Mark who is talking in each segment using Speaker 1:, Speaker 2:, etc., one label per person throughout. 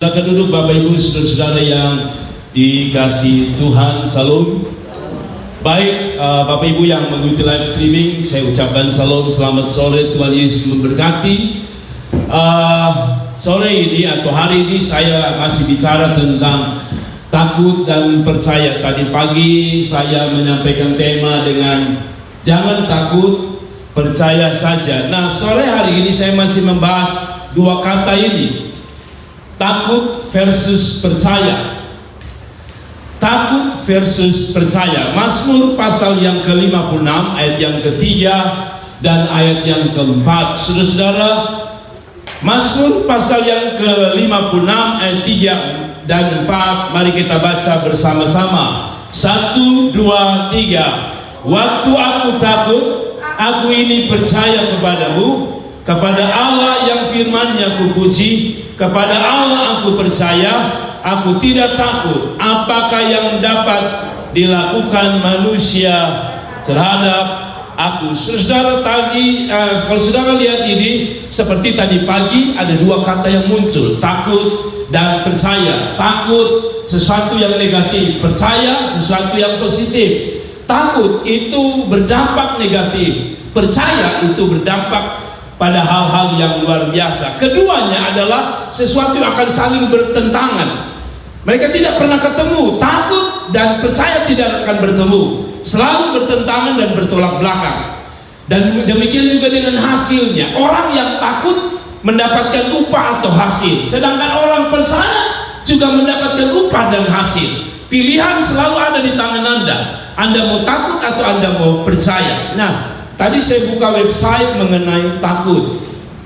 Speaker 1: Silakan duduk Bapak Ibu saudara-saudara yang dikasih Tuhan. Salam. Baik, Bapak Ibu yang mengikuti live streaming, saya ucapkan salam, selamat sore, Tuhan Yesus memberkati. Sore ini atau hari ini saya masih bicara tentang takut dan percaya. Tadi pagi saya menyampaikan tema dengan jangan takut, percaya saja. Nah, sore hari ini saya masih membahas dua kata ini, takut versus percaya. Takut versus percaya. Mazmur pasal yang ke-56 ayat yang ketiga dan ayat yang keempat. Saudara-saudara, Mazmur pasal yang ke-56 ayat 3 dan 4, mari kita baca bersama-sama. 1, 2, 3. Waktu aku takut, aku ini percaya kepadamu, kepada Allah yang firman-Nya kupuji, kepada Allah aku percaya, aku tidak takut apakah yang dapat dilakukan manusia terhadap aku. Saudara tadi, kalau saudara lihat ini, seperti tadi pagi ada dua kata yang muncul, takut dan percaya. Takut sesuatu yang negatif, percaya sesuatu yang positif. Takut itu berdampak negatif, percaya itu berdampak pada hal-hal yang luar biasa. Keduanya adalah sesuatu yang akan saling bertentangan. Mereka tidak pernah ketemu. Takut dan percaya tidak akan bertemu, selalu bertentangan dan bertolak belakang. Dan demikian juga dengan hasilnya. Orang yang takut mendapatkan upah atau hasil, sedangkan orang percaya juga mendapatkan upah dan hasil. Pilihan selalu ada di tangan Anda. Anda mau takut atau Anda mau percaya. Nah, tadi saya buka website mengenai takut.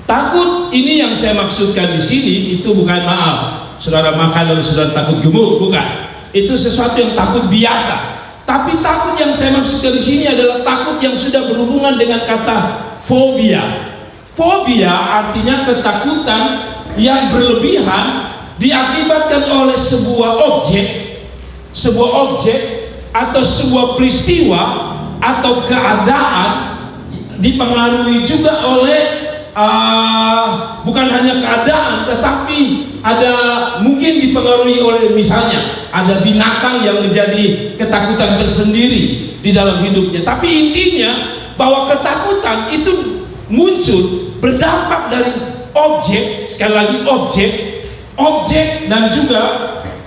Speaker 1: Takut ini yang saya maksudkan di sini itu bukan, maaf, saudara makan lalu saudara takut gemuk, bukan. Itu sesuatu yang takut biasa. Tapi takut yang saya maksudkan di sini adalah takut yang sudah berhubungan dengan kata fobia. Fobia artinya ketakutan yang berlebihan diakibatkan oleh sebuah objek atau sebuah peristiwa atau keadaan, dipengaruhi juga oleh bukan hanya keadaan, tetapi ada mungkin dipengaruhi oleh, misalnya ada binatang yang menjadi ketakutan tersendiri di dalam hidupnya. Tapi intinya bahwa ketakutan itu muncul berdampak dari objek, sekali lagi objek dan juga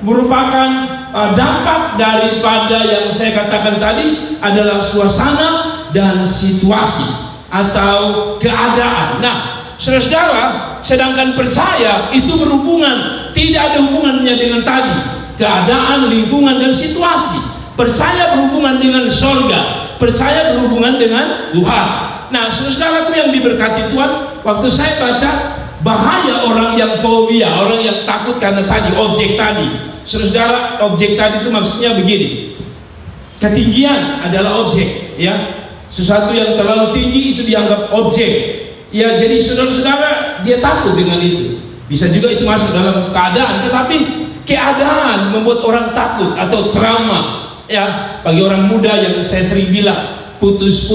Speaker 1: merupakan dampak daripada yang saya katakan tadi adalah suasana dan situasi atau keadaan. Nah, saudara-saudara, sedangkan percaya itu berhubungan, tidak ada hubungannya dengan tadi, keadaan, lingkungan, dan situasi. Percaya berhubungan dengan sorga, percaya berhubungan dengan Tuhan. Nah, saudaraku yang diberkati Tuhan, waktu saya baca bahaya orang yang fobia, orang yang takut karena tadi objek tadi. Saudara, objek tadi itu maksudnya begini, ketinggian adalah objek, ya. Sesuatu yang terlalu tinggi itu dianggap objek, ya. Jadi saudara-saudara, dia takut dengan itu. Bisa juga itu masuk dalam keadaan, tetapi keadaan membuat orang takut atau trauma, ya. Bagi orang muda yang saya sering bilang putus,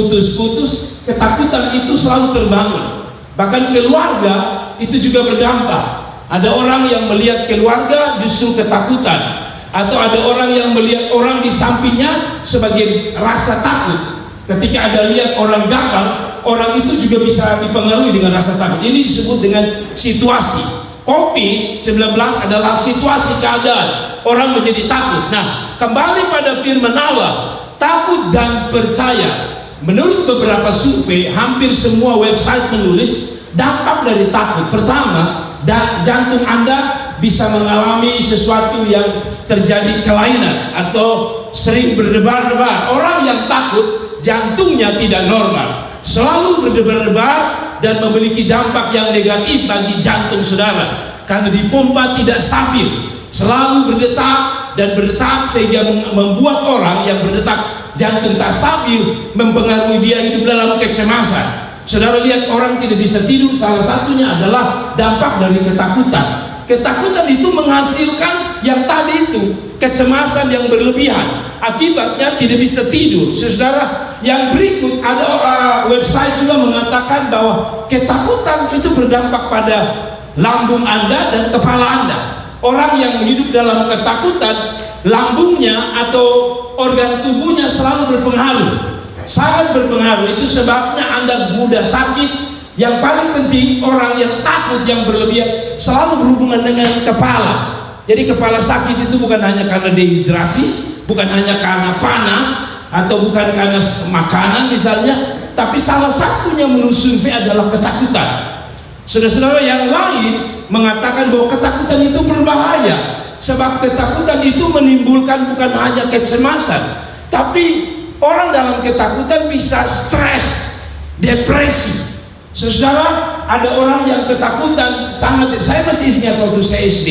Speaker 1: ketakutan itu selalu terbangun. Bahkan keluarga itu juga berdampak. Ada orang yang melihat keluarga justru ketakutan, atau ada orang yang melihat orang di sampingnya sebagai rasa takut. Ketika ada lihat orang gagal, orang itu juga bisa dipengaruhi dengan rasa takut. Ini disebut dengan situasi. COVID-19 adalah situasi keadaan, orang menjadi takut. Nah, kembali pada firman Allah, takut dan percaya. Menurut beberapa survei, hampir semua website menulis dampak dari takut. Pertama, jantung Anda bisa mengalami sesuatu yang terjadi kelainan atau sering berdebar-debar. Orang yang takut, jantungnya tidak normal, selalu berdebar-debar dan memiliki dampak yang negatif bagi jantung saudara, karena dipompa tidak stabil, selalu berdetak dan berdetak, sehingga membuat orang yang berdetak jantung tak stabil, mempengaruhi dia hidup dalam kecemasan. Saudara lihat orang tidak bisa tidur, salah satunya adalah dampak dari ketakutan. Ketakutan itu menghasilkan yang tadi itu, kecemasan yang berlebihan, akibatnya tidak bisa tidur. Saudara, yang berikut ada website juga mengatakan bahwa ketakutan itu berdampak pada lambung Anda dan kepala Anda. orang yang hidup dalam ketakutan, lambungnya atau organ tubuhnya selalu berpengaruh, sangat berpengaruh. Itu sebabnya Anda mudah sakit. Yang paling penting, orang yang takut yang berlebihan selalu berhubungan dengan kepala. Jadi kepala sakit itu bukan hanya karena dehidrasi, bukan hanya karena panas, atau bukan karena makanan misalnya, tapi salah satunya menurut survei adalah ketakutan. Saudara-saudara, yang lain mengatakan bahwa ketakutan itu berbahaya, sebab ketakutan itu menimbulkan bukan hanya kecemasan, tapi orang dalam ketakutan bisa stres, depresi. Saudara, ada orang yang ketakutan sangat. Saya masih ingat waktu saya SD,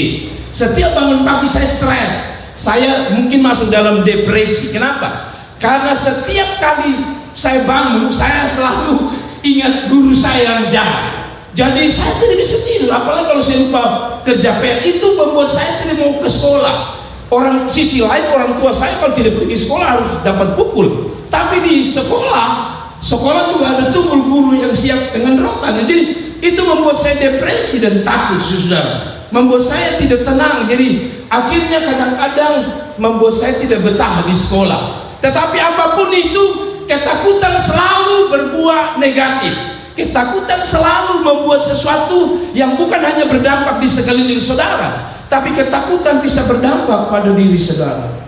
Speaker 1: setiap bangun pagi saya stres, saya mungkin masuk dalam depresi. Kenapa? Karena setiap kali saya bangun, saya selalu ingat guru saya yang jahat. Jadi saya tidak bisa tidur, apalagi kalau saya lupa kerja PR. Itu membuat saya tidak mau ke sekolah. Orang sisi lain, orang tua saya kalau tidak pergi sekolah harus dapat pukul. Tapi di sekolah juga ada tumbul guru yang siap dengan rotan. Jadi itu membuat saya depresi dan takut, saudara. Membuat saya tidak tenang. Jadi akhirnya kadang-kadang membuat saya tidak betah di sekolah. Tetapi apapun itu, ketakutan selalu berbuah negatif. Ketakutan selalu membuat sesuatu yang bukan hanya berdampak di sekeliling saudara, tapi ketakutan bisa berdampak pada diri saudara.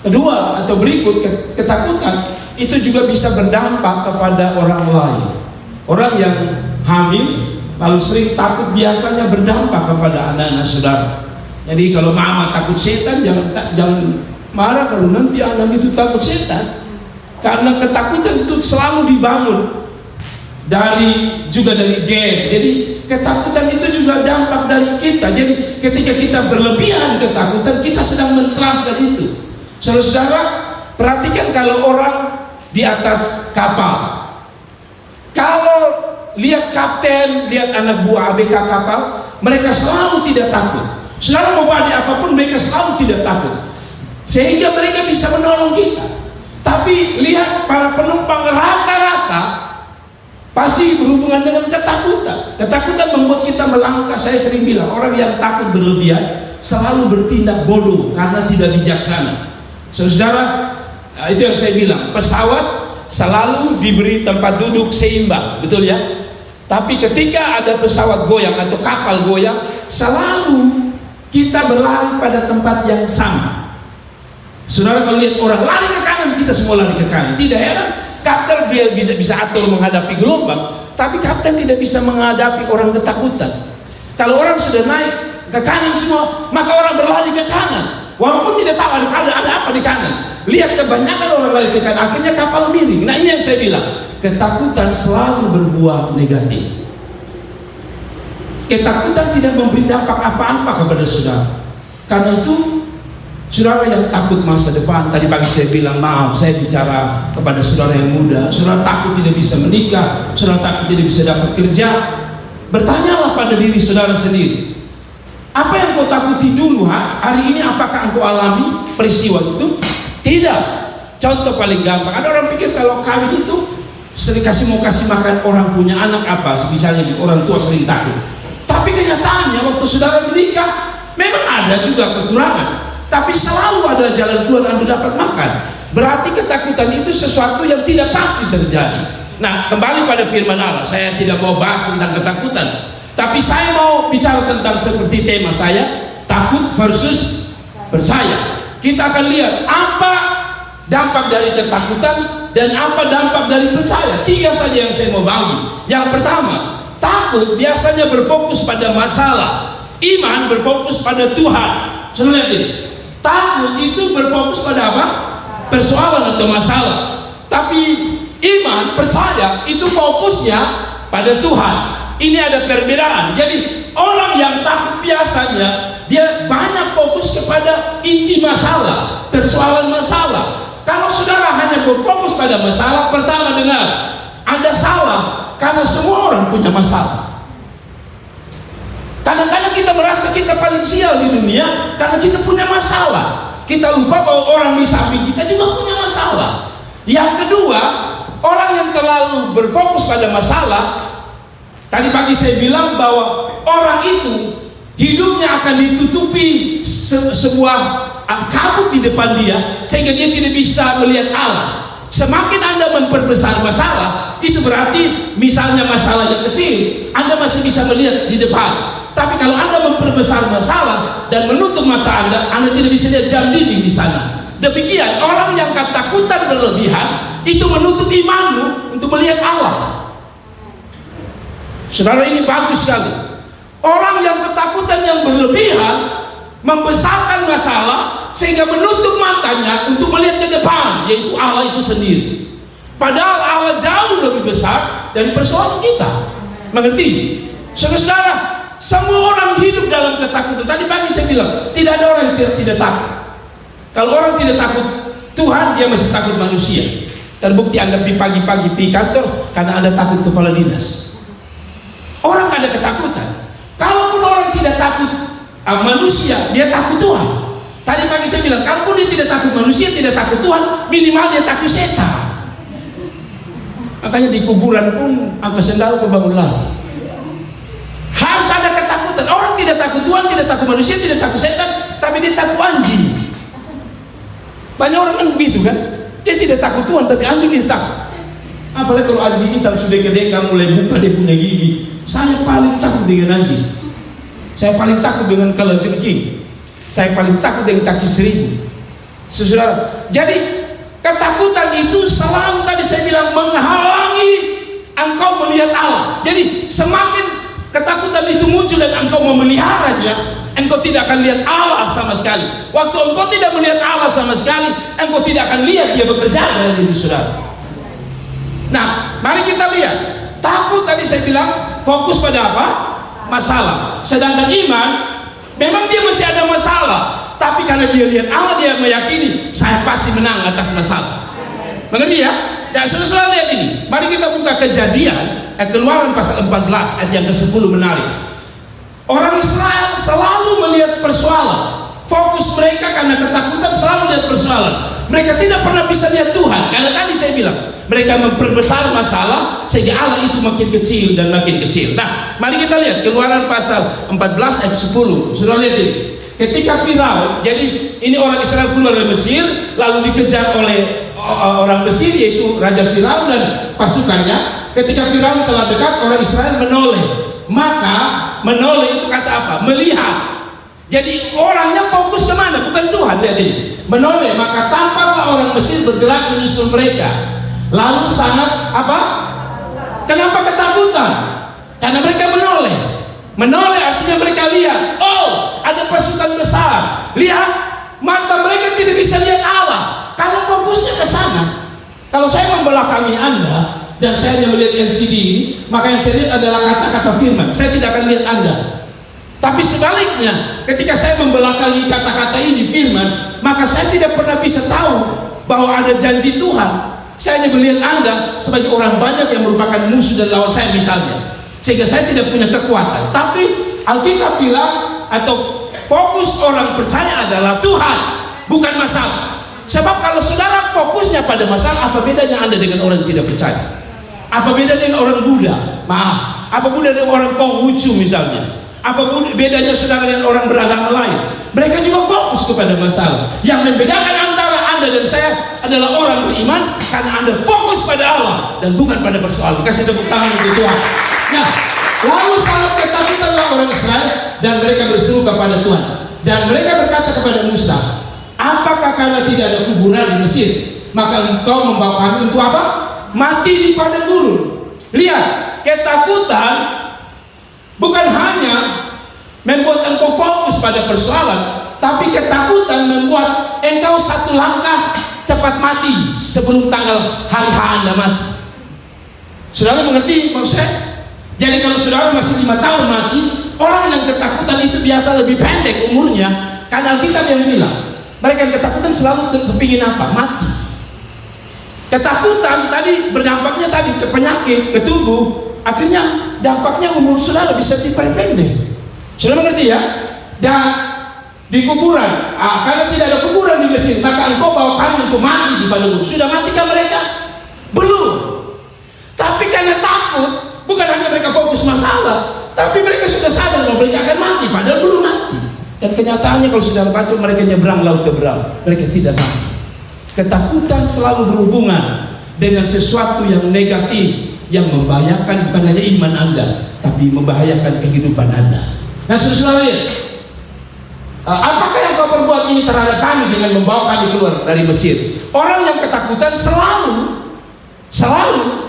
Speaker 1: Kedua atau berikut, ketakutan itu juga bisa berdampak kepada orang lain. Orang yang hamil lalu sering takut biasanya berdampak kepada anak-anak saudara. Jadi kalau mama takut setan, jangan marah kalau nanti anak itu takut setan, karena ketakutan itu selalu dibangun dari gen. Jadi ketakutan itu juga dampak dari kita. Jadi ketika kita berlebihan ketakutan, kita sedang mentransfer itu. Saudara-saudara, perhatikan kalau orang di atas kapal, kalau lihat kapten, lihat anak buah ABK kapal, mereka selalu tidak takut. Saudara mau badai apapun, mereka selalu tidak takut, sehingga mereka bisa menolong kita. Tapi lihat para penumpang rata-rata pasti berhubungan dengan ketakutan. Ketakutan membuat kita melangkah. Saya sering bilang, orang yang takut berlebihan selalu bertindak bodoh karena tidak bijaksana. Saudara, itu yang saya bilang, pesawat selalu diberi tempat duduk seimbang, betul ya? Tapi ketika ada pesawat goyang atau kapal goyang, selalu kita berlari pada tempat yang sama. Saudara, kalau lihat orang lari ke kanan, kita semua lari ke kanan. Tidak heran, kapten biar bisa atur menghadapi gelombang, tapi kapten tidak bisa menghadapi orang ketakutan. Kalau orang sudah naik ke kanan semua, maka orang berlari ke kanan, walaupun tidak tahu ada apa di kanan. Lihat kebanyakan orang lari ke kanan, akhirnya kapal miring. Nah, ini yang saya bilang, ketakutan selalu berbuah negatif. Ketakutan tidak memberi dampak apa-apa kepada saudara. Karena itu, saudara yang takut masa depan, tadi pagi saya bilang, maaf, saya bicara kepada saudara yang muda. Saudara takut tidak bisa menikah, saudara takut tidak bisa dapat kerja. Bertanyalah pada diri saudara sendiri, apa yang kau takuti dulu hari ini? Apakah engkau alami peristiwa itu? Tidak. Contoh paling gampang, ada orang pikir kalau kawin itu sering mau kasih makan orang punya anak apa, misalnya orang tua sering takut. Tapi kenyataannya waktu saudara menikah memang ada juga kekurangan, tapi selalu ada jalan keluar, Anda dapat makan. Berarti ketakutan itu sesuatu yang tidak pasti terjadi. Nah, kembali pada firman Allah, saya tidak mau bahas tentang ketakutan, tapi saya mau bicara tentang seperti tema saya, takut versus percaya. Kita akan lihat apa dampak dari ketakutan dan apa dampak dari percaya. 3 saja yang saya mau bagi. Yang pertama, takut biasanya berfokus pada masalah, iman berfokus pada Tuhan. Sudah lihat ini, takut itu berfokus pada apa? Persoalan atau masalah. Tapi iman, percaya itu fokusnya pada Tuhan. Ini ada perbedaan. Jadi orang yang takut biasanya dia banyak fokus kepada inti masalah, persoalan masalah. Kalau saudara hanya berfokus pada masalah, pertama dengar, Anda salah, karena semua orang punya masalah. Kadang-kadang kita merasa kita paling sial di dunia karena kita punya masalah. Kita lupa bahwa orang di samping kita juga punya masalah. Yang kedua, orang yang terlalu berfokus pada masalah, tadi pagi saya bilang bahwa orang itu hidupnya akan ditutupi sebuah kabut di depan dia, sehingga dia tidak bisa melihat Allah. Semakin Anda memperbesar masalah, itu berarti misalnya masalah yang kecil, Anda masih bisa melihat di depan. Tapi kalau Anda memperbesar masalah dan menutup mata Anda tidak bisa lihat jam dinding di sana. Demikian orang yang ketakutan berlebihan itu menutup imanmu untuk melihat Allah. Saudara, ini bagus sekali. Orang yang ketakutan yang berlebihan membesarkan masalah sehingga menutup matanya untuk melihat ke depan, yaitu Allah itu sendiri. Padahal Allah jauh lebih besar dari persoalan kita. Mengerti? Saudara, semua orang hidup dalam ketakutan. Tadi pagi saya bilang, tidak ada orang yang tidak takut. Kalau orang tidak takut Tuhan, dia masih takut manusia. Terbukti Anda pagi-pagi di kantor karena Anda takut kepala dinas. Orang ada ketakutan. Kalaupun orang tidak takut manusia, dia takut Tuhan. Tadi pagi saya bilang, kalaupun dia tidak takut manusia, tidak takut Tuhan, minimal dia takut setan. Makanya di kuburan pun angkat sendal kebangun lagi. Harus ada ketakutan. Orang tidak takut Tuhan, tidak takut manusia, tidak takut setan, tapi dia takut anjing. Banyak orang kan begitu kan, dia tidak takut Tuhan tapi anjing dia takut. Apalagi kalau anjing hitam sudah gede, kamu mulai buka dia punya gigi. Saya paling takut dengan anjing. Saya paling takut dengan kalajengking. Saya paling takut dengan kaki seribu. Saudara, jadi ketakutan itu selalu tadi saya bilang menghalangi engkau melihat Allah. Jadi semakin ketakutan itu muncul dan engkau memeliharanya, engkau tidak akan lihat Allah sama sekali. Waktu engkau tidak melihat Allah sama sekali, engkau tidak akan lihat dia bekerja dalam hidup saudara. Nah, mari kita lihat. Takut tadi saya bilang fokus pada apa? Masalah. Sedangkan iman memang dia masih ada masalah, tapi karena dia lihat Allah, dia meyakini saya pasti menang atas masalah. Mengerti ya? Ya, saudara lihat ini. Mari kita buka Kejadian, Keluaran pasal 14 ayat yang ke-10 menarik. Orang Israel selalu melihat persoalan. Fokus mereka karena ketakutan selalu lihat persoalan. Mereka tidak pernah bisa lihat Tuhan. Karena tadi saya bilang, mereka memperbesar masalah sehingga Allah itu makin kecil dan makin kecil. Nah, mari kita lihat Keluaran pasal 14 ayat 10. Saudara lihat ini. Ketika Firaun, jadi ini orang Israel keluar dari Mesir, lalu dikejar oleh orang Mesir, yaitu Raja Firaun dan pasukannya. Ketika Firaun telah dekat, orang Israel menoleh. Maka menoleh itu kata apa? Melihat. Jadi orangnya fokus kemana? Bukan Tuhan. Lihat ini. Menoleh, maka tampaklah orang Mesir bergerak menyusul mereka. Lalu sangat apa? Kenapa ketakutan? Karena mereka menoleh. Menoleh artinya mereka lihat, oh ada pasukan besar. Lihat, mata mereka tidak bisa lihat Allah. Kalau fokusnya ke sana. Kalau saya membelakangi Anda dan saya hanya melihat LCD ini, maka yang saya lihat adalah kata-kata firman. Saya tidak akan lihat Anda. Tapi sebaliknya, ketika saya membelakangi kata-kata ini firman, maka saya tidak pernah bisa tahu bahwa ada janji Tuhan. Saya hanya melihat Anda sebagai orang banyak yang merupakan musuh dan lawan saya misalnya, sehingga saya tidak punya kekuatan. Tapi Alkitab bilang, atau fokus orang percaya adalah Tuhan, bukan masalah. Sebab kalau saudara fokusnya pada masalah, apa bedanya Anda dengan orang yang tidak percaya? Apa beda dengan orang Buddha? Maaf, apa beda dengan orang Konghucu misalnya? Apa bedanya saudara dengan orang beragama lain? Mereka juga fokus kepada masalah. Yang membedakan antara Anda dan saya adalah orang beriman karena Anda fokus pada Allah dan bukan pada persoalan. Kasih tepuk tangan untuk Tuhan. Nah, lalu sangat ketakutanlah orang Israel dan mereka berseru kepada Tuhan. Dan mereka berkata kepada Musa, apakah karena tidak ada kuburan di Mesir, maka engkau membawa kami untuk apa? Mati di padang gurun. Lihat, ketakutan bukan hanya membuat engkau fokus pada persoalan, tapi ketakutan membuat engkau satu langkah cepat mati sebelum tanggal hari Anda mati. Saudara mengerti maksud saya? Jadi kalau saudara masih 5 tahun mati, orang yang ketakutan itu biasa lebih pendek umurnya, karena Alkitab yang bilang mereka yang ketakutan selalu kepingin apa? Mati. Ketakutan tadi berdampaknya tadi ke penyakit, ke tubuh. Akhirnya dampaknya umur saudara bisa diperpendek. Saudara mengerti ya? Dan di kuburan, karena tidak ada kuburan di Mesir, maka engkau bawa kami untuk mati di padang gurun. Sudah matikah mereka? Belum. Tapi karena takut, bukan hanya mereka fokus masalah, tapi mereka sudah sadar bahwa mereka akan mati, padahal belum mati. Dan kenyataannya kalau sudah baca, mereka nyebrang laut Teberau, mereka tidak mati. Ketakutan selalu berhubungan dengan sesuatu yang negatif, yang membahayakan bukan hanya iman Anda, tapi membahayakan kehidupan Anda. Nah, saudara lihat, apakah yang kau perbuat ini terhadap kami dengan membawa kami keluar dari Mesir? Orang yang ketakutan selalu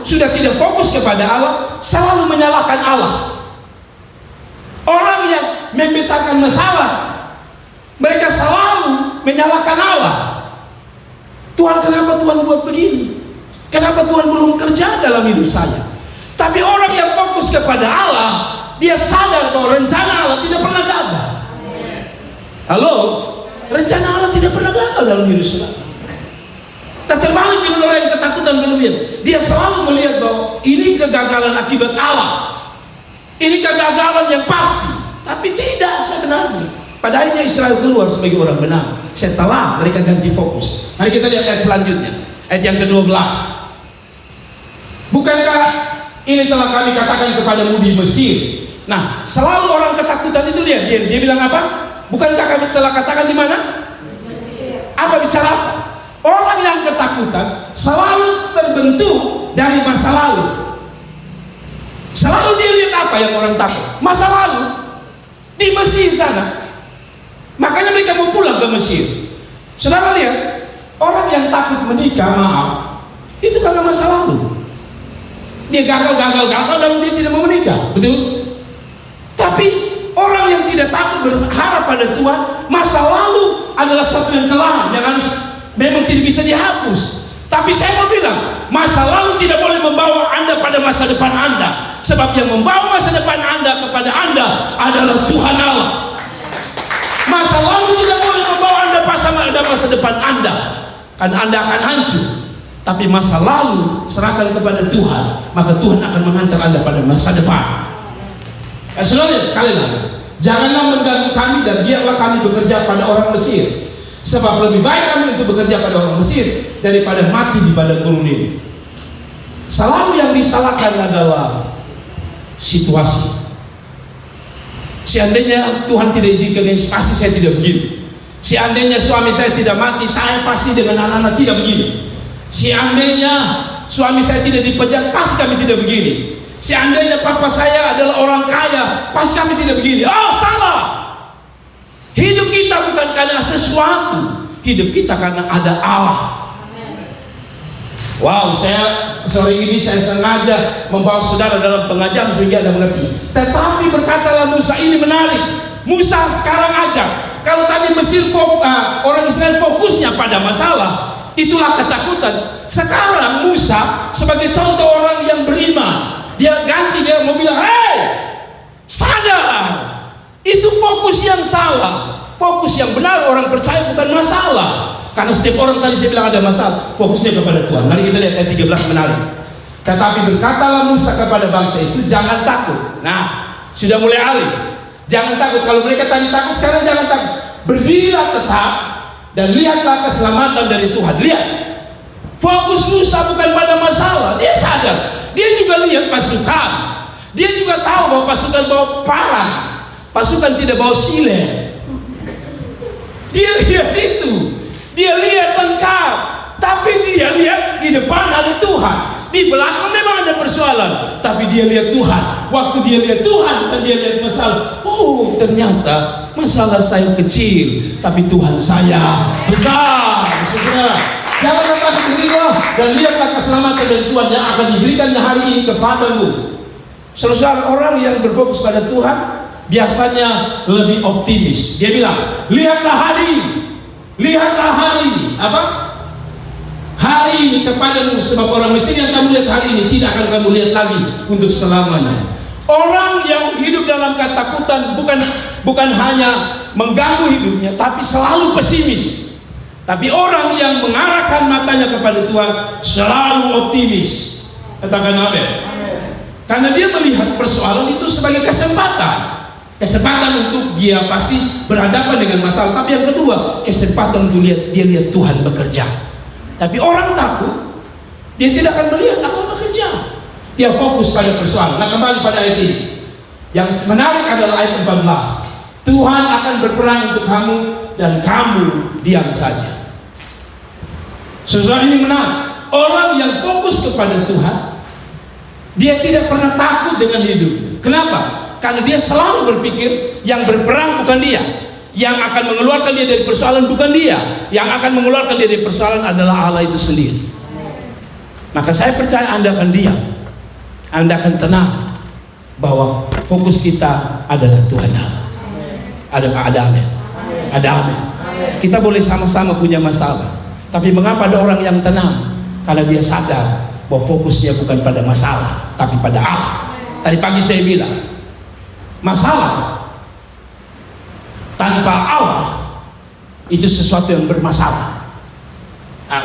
Speaker 1: sudah tidak fokus kepada Allah, selalu menyalahkan Allah. Orang yang membesarkan masalah, mereka selalu menyalahkan Allah. Tuhan, kenapa Tuhan buat begini? Kenapa Tuhan belum kerja dalam hidup saya? Tapi orang yang fokus kepada Allah, dia sadar bahwa rencana Allah tidak pernah gagal. Halo? Rencana Allah tidak pernah gagal dalam hidup saudara. Nah, terbalik dengan orang yang ketakutan berlebihan, dia selalu melihat bahwa ini kegagalan akibat Allah, ini kegagalan yang pasti. Tapi tidak sebenarnya. Pada akhirnya Israel keluar sebagai orang benar setelah mereka ganti fokus. Mari kita lihat ayat selanjutnya, ayat yang ke-12. Bukankah ini telah kami katakan kepadamu di Mesir? Nah, selalu orang ketakutan itu lihat dia bilang apa? Bukankah kami telah katakan di mana? Apa bicara apa? Orang yang ketakutan selalu terbentuk dari masa lalu. Selalu dia lihat apa yang orang takut? Masa lalu di Mesir sana. Makanya mereka mau pulang ke Mesir. Saudara lihat, orang yang takut menikah, maaf, itu karena masa lalu. Dia gagal lalu dia tidak mau menikah, betul? Tapi orang yang tidak takut berharap pada Tuhan, masa lalu adalah sesuatu yang kelam yang harus memang tidak bisa dihapus. Tapi saya mau bilang, masa lalu tidak boleh membawa Anda pada masa depan Anda. Sebab yang membawa masa depan Anda kepada Anda adalah Tuhan Allah. Masa lalu tidak boleh membawa Anda pada masa depan Anda, karena Anda akan hancur. Tapi masa lalu serahkan kepada Tuhan, maka Tuhan akan menghantar Anda pada masa depan. Saudara lihat sekali lagi, janganlah mengganggu kami dan biarlah kami bekerja pada orang Mesir. Sebab lebih baik kami untuk bekerja pada orang Mesir daripada mati di padang gurun ini. Selalu yang disalahkan adalah situasi. Seandainya Tuhan tidak izinkan ini, pasti saya tidak begini. Seandainya suami saya tidak mati, saya pasti dengan anak-anak tidak begini. Seandainya suami saya tidak dipecat, pasti kami tidak begini. Seandainya papa saya adalah orang kaya, pasti kami tidak begini. Oh, salah. Hidup kita bukan karena sesuatu, hidup kita karena ada Allah. Wow, sore ini saya sengaja membawa saudara dalam pengajaran sehingga Anda mengerti. Tetapi berkatalah Musa, ini menarik. Musa sekarang aja. Kalau tadi Mesir orang Israel fokusnya pada masalah, itulah ketakutan. Sekarang Musa sebagai contoh orang yang beriman, dia ganti, dia mau bilang, hei, sadar. Itu fokus yang salah. Fokus yang benar orang percaya bukan masalah. Karena setiap orang tadi saya bilang ada masalah, fokusnya kepada Tuhan. Mari kita lihat ayat 13 menarik. Tetapi berkatalah Musa kepada bangsa itu, jangan takut. Nah, sudah mulai alih. Jangan takut. Kalau mereka tadi takut, sekarang jangan takut. Berdirilah tetap dan lihatlah keselamatan dari Tuhan. Lihat, fokus Musa bukan pada masalah. Dia sadar. Dia juga lihat pasukan. Dia juga tahu bahwa pasukan bawa parang. Pasukan tidak bawa silet. Dia lihat itu. Dia lihat lengkap. Tapi dia lihat di depan ada Tuhan. Di belakang memang ada persoalan, tapi dia lihat Tuhan. Waktu dia lihat Tuhan dan dia lihat masalah, oh ternyata masalah saya kecil, tapi Tuhan saya besar. Saudara, jangan takut, berilah dan lihatlah keselamatan dari Tuhan yang akan diberikannya hari ini kepadamu. Saudara, orang yang berfokus pada Tuhan biasanya lebih optimis. Dia bilang, lihatlah hari ini, lihatlah hari ini. Apa? Hari ini kepadamu, sebab orang Mesir yang kamu lihat hari ini tidak akan kamu lihat lagi untuk selamanya. Orang yang hidup dalam ketakutan bukan hanya mengganggu hidupnya, tapi selalu pesimis. Tapi orang yang mengarahkan matanya kepada Tuhan selalu optimis. Katakan amin. Karena dia melihat persoalan itu sebagai kesempatan. Kesempatan untuk dia pasti berhadapan dengan masalah. Tapi yang kedua, kesempatan untuk dia lihat Tuhan bekerja. Tapi orang takut, dia tidak akan melihat Allah bekerja. Dia fokus pada persoalan. Nah, kembali pada ayat ini. Yang menarik adalah ayat 14. Tuhan akan berperang untuk kamu dan kamu diam saja. Saudara, ini menarik. Orang yang fokus kepada Tuhan, dia tidak pernah takut dengan hidupnya. Kenapa? Karena dia selalu berpikir yang berperang bukan dia, yang akan mengeluarkan dia dari persoalan bukan dia, yang akan mengeluarkan dia dari persoalan adalah Allah itu sendiri. Maka saya percaya Anda akan diam, Anda akan tenang bahwa fokus kita adalah Tuhan Allah. Ada amin. Ada amin. Kita boleh sama-sama punya masalah, tapi mengapa ada orang yang tenang? Karena dia sadar bahwa fokusnya bukan pada masalah, tapi pada Allah. Tadi pagi saya bilang, masalah tanpa Allah itu sesuatu yang bermasalah.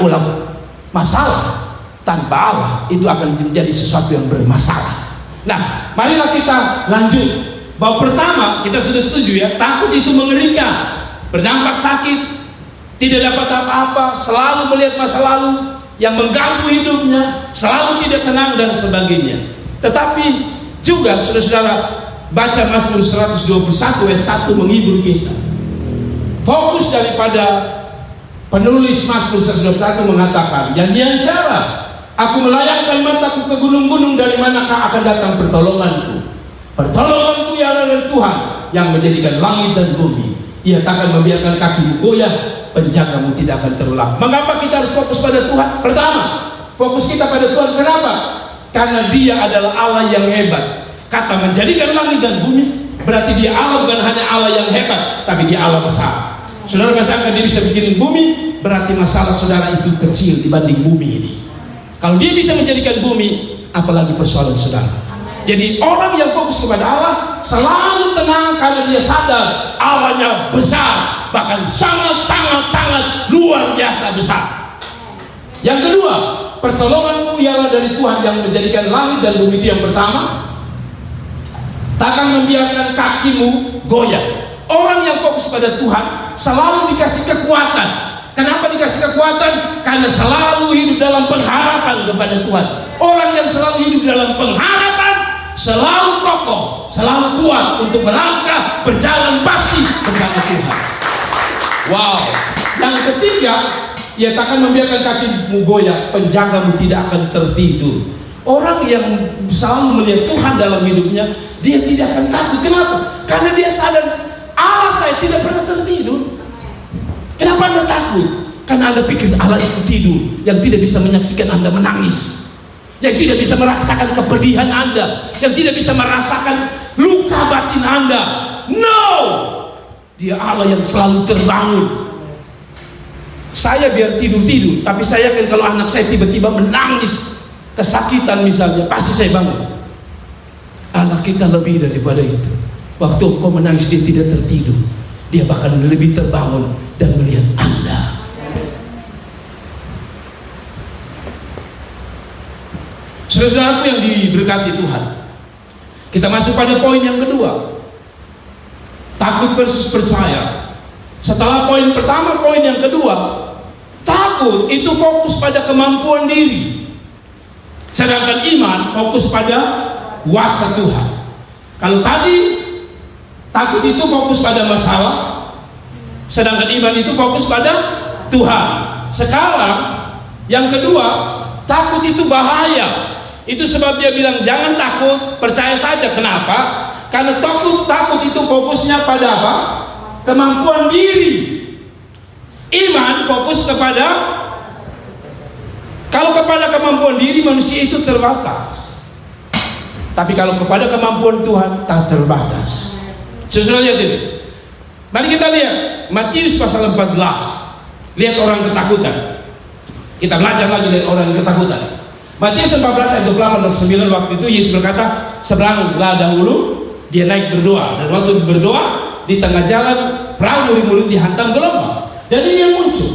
Speaker 1: Ulang, masalah tanpa Allah itu akan menjadi sesuatu yang bermasalah. Nah, marilah kita lanjut. Bahwa pertama, kita sudah setuju ya, takut itu mengerikan, berdampak sakit, tidak dapat apa-apa, selalu melihat masa lalu yang mengganggu hidupnya, selalu tidak tenang dan sebagainya. Tetapi juga saudara-saudara, baca Mazmur 121 ayat 1 menghibur kita. Fokus daripada penulis Mazmur 121 mengatakan, janjian siapa? Aku melayangkan mataku ke gunung-gunung, dari manakah akan datang pertolonganku? Pertolonganku ialah dari Tuhan yang menjadikan langit dan bumi. Ia takkan membiarkan kakimu goyah, penjagamu tidak akan terulang. Mengapa kita harus fokus pada Tuhan? Pertama, fokus kita pada Tuhan. Kenapa? Karena Dia adalah Allah yang hebat. Kata menjadikan langit dan bumi, berarti Dia Allah, bukan hanya Allah yang hebat, tapi Dia Allah besar. Saudara bayangkan Dia bisa bikin bumi, berarti masalah saudara itu kecil dibanding bumi ini. Kalau Dia bisa menjadikan bumi, apalagi persoalan saudara. Jadi orang yang fokus kepada Allah selalu tenang karena dia sadar Allahnya besar, bahkan sangat luar biasa besar. Yang kedua, pertolonganmu ialah dari Tuhan yang menjadikan langit dan bumi. Itu yang pertama. Takkan membiarkan kakimu goyah. Orang yang fokus pada Tuhan selalu dikasih kekuatan. Kenapa dikasih kekuatan? Karena selalu hidup dalam pengharapan kepada Tuhan. Orang yang selalu hidup dalam pengharapan selalu kokoh, selalu kuat untuk melangkah, berjalan pasti bersama Tuhan. Wow. Yang ketiga, ia takkan membiarkan kakimu goyah, penjagamu tidak akan tertidur. Orang yang selalu melihat Tuhan dalam hidupnya, dia tidak akan takut. Kenapa? Karena dia sadar Allah saya tidak pernah tertidur. Kenapa Anda takut? Karena Anda pikir Allah itu tidur, yang tidak bisa menyaksikan Anda menangis, yang tidak bisa merasakan kepedihan Anda, yang tidak bisa merasakan luka batin Anda. No, Dia Allah yang selalu terbangun. Saya biar tidur-tidur, tapi saya yakin kalau anak saya tiba-tiba menangis, kesakitan misalnya, pasti saya bangun. Allah kita lebih daripada itu. Waktu engkau menangis, Dia tidak tertidur, Dia bahkan lebih terbangun dan melihat Anda. Saudara-saudaraku yang diberkati Tuhan, kita masuk pada poin yang kedua, takut versus percaya. Setelah poin pertama, poin yang kedua, takut itu fokus pada kemampuan diri, sedangkan iman fokus pada kuasa Tuhan. Kalau tadi takut itu fokus pada masalah, sedangkan iman itu fokus pada Tuhan. Sekarang yang kedua, takut itu bahaya. Itu sebab Dia bilang jangan takut, percaya saja. Kenapa? Karena takut itu fokusnya pada apa? Kemampuan diri. Iman fokus kepada, kalau kepada kemampuan diri manusia itu terbatas, tapi kalau kepada kemampuan Tuhan tak terbatas. Saudara lihat itu. Mari kita lihat Matius pasal 14. Lihat orang ketakutan. Kita belajar lagi dari orang yang ketakutan. Matius 14 ayat 28-29. Waktu itu Yesus berkata, seberanglah dahulu, Dia naik berdoa, dan waktu berdoa di tengah jalan perahu murid-murid dihantam gelombang, dan ini yang muncul.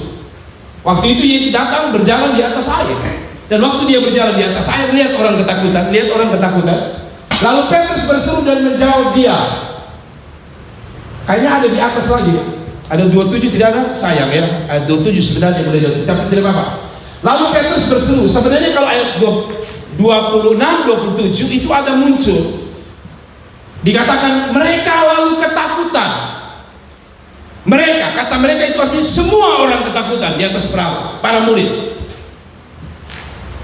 Speaker 1: Waktu itu Yesus datang berjalan di atas air, dan waktu Dia berjalan di atas air, lihat orang ketakutan. Lalu Petrus berseru dan menjawab Dia. Kayaknya ada di atas lagi, ada 27, tidak ada? Sayang ya, ayat 27 sebenarnya boleh 27, tapi tidak apa-apa. Lalu Petrus berseru. Sebenarnya kalau ayat 26, 27 itu ada muncul Dikatakan mereka lalu ketakutan. Mereka, kata mereka itu artinya semua orang ketakutan di atas perahu, para murid.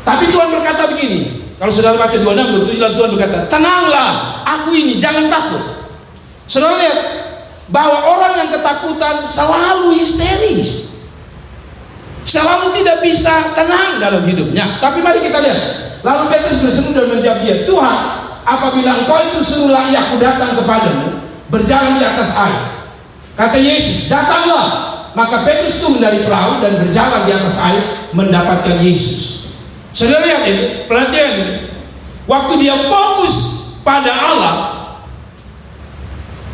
Speaker 1: Tapi Tuhan berkata begini, kalau saudara baca 26, Tuhan berkata, tenanglah, aku ini, jangan takut. Saudara lihat bahwa orang yang ketakutan selalu histeris, selalu tidak bisa tenang dalam hidupnya. Tapi mari kita lihat. Lalu Petrus berseru dan menjawab dia, Tuhan, apabila engkau itu suruhlah aku datang kepadamu, berjalan di atas air. Kata Yesus, datanglah. Maka Petrus turun dari perahu dan berjalan di atas air mendapatkan Yesus. Saudara lihat ini, perhatian ini. Waktu dia fokus pada Allah,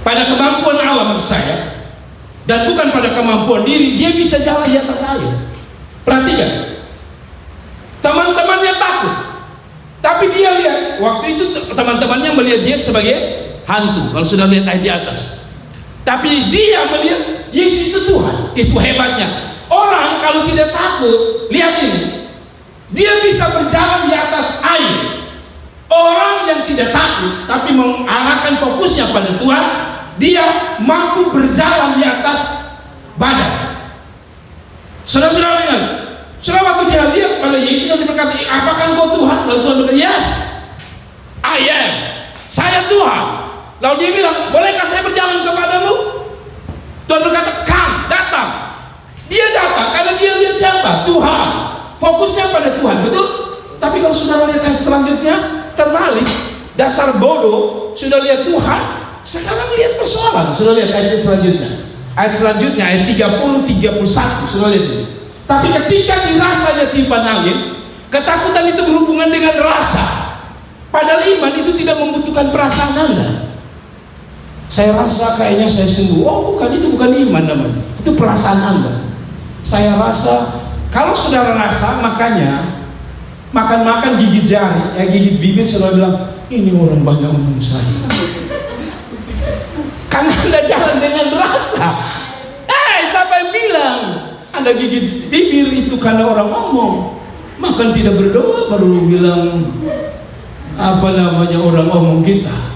Speaker 1: pada kemampuan Allah maksud saya, dan bukan pada kemampuan diri, dia bisa jalan di atas air. Perhatikan, teman-temannya takut, tapi dia lihat, waktu itu teman-temannya melihat dia sebagai hantu. Kalau sudah lihat ayat di atas, tapi dia melihat Yesus itu Tuhan. Itu hebatnya. Orang kalau tidak takut, lihat ini, dia bisa berjalan di atas air. Orang yang tidak takut tapi mengarahkan fokusnya pada Tuhan, dia mampu berjalan di atas badai. Saudara-saudara ingat, saudara waktu dia lihat pada Yesus dan berkata, apakah engkau Tuhan? Lalu Tuhan berkata, yes, I am. Saya Tuhan. Lalu dia bilang, bolehkah saya berjalan kepadamu? Tuhan berkata, come, datang. Dia datang karena dia lihat siapa? Tuhan. Fokusnya pada Tuhan, betul? Tapi kalau saudara lihat yang selanjutnya, terbalik. Dasar bodoh, sudah lihat Tuhan, sekarang lihat persoalan. Sudah lihat ayat selanjutnya. Ayat selanjutnya, ayat 30-31, sudah lihat ini. Tapi ketika dirasanya tiupan angin, ketakutan itu berhubungan dengan rasa. Padahal iman itu tidak membutuhkan perasaan Anda. Saya rasa kayaknya saya sembuh. Oh bukan, itu bukan iman namanya. Itu perasaan Anda. Saya rasa, kalau saudara rasa, makanya makan-makan gigit jari, gigit bibir, saudara bilang, ini orang banyak ngomong saya. Karena Anda jalan dengan rasa. Siapa yang bilang Anda gigit bibir itu karena orang ngomong? Makan tidak berdoa baru bilang apa namanya orang ngomong kita.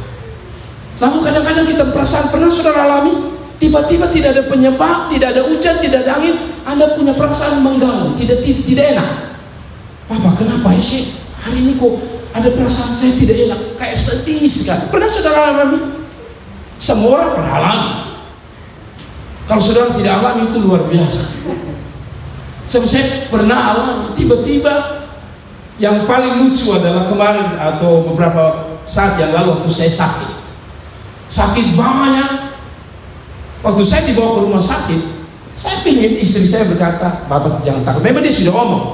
Speaker 1: Lalu kadang-kadang kita perasaan, pernah saudara alami, tiba-tiba tidak ada penyebab, tidak ada hujan, tidak ada angin, Anda punya perasaan mengganggu, tidak enak. Papa, kenapa sih hari ini kok ada perasaan saya tidak enak, kayak sedih sekali? Pernah saudara alami? Semua orang pernah alami. Kalau saudara tidak alami itu luar biasa. Saya pernah alami, tiba-tiba yang paling lucu adalah kemarin atau beberapa saat yang lalu waktu saya sakit banyak. Waktu saya dibawa ke rumah sakit, saya pingin istri saya berkata, Bapak jangan takut. Memang dia sudah ngomong.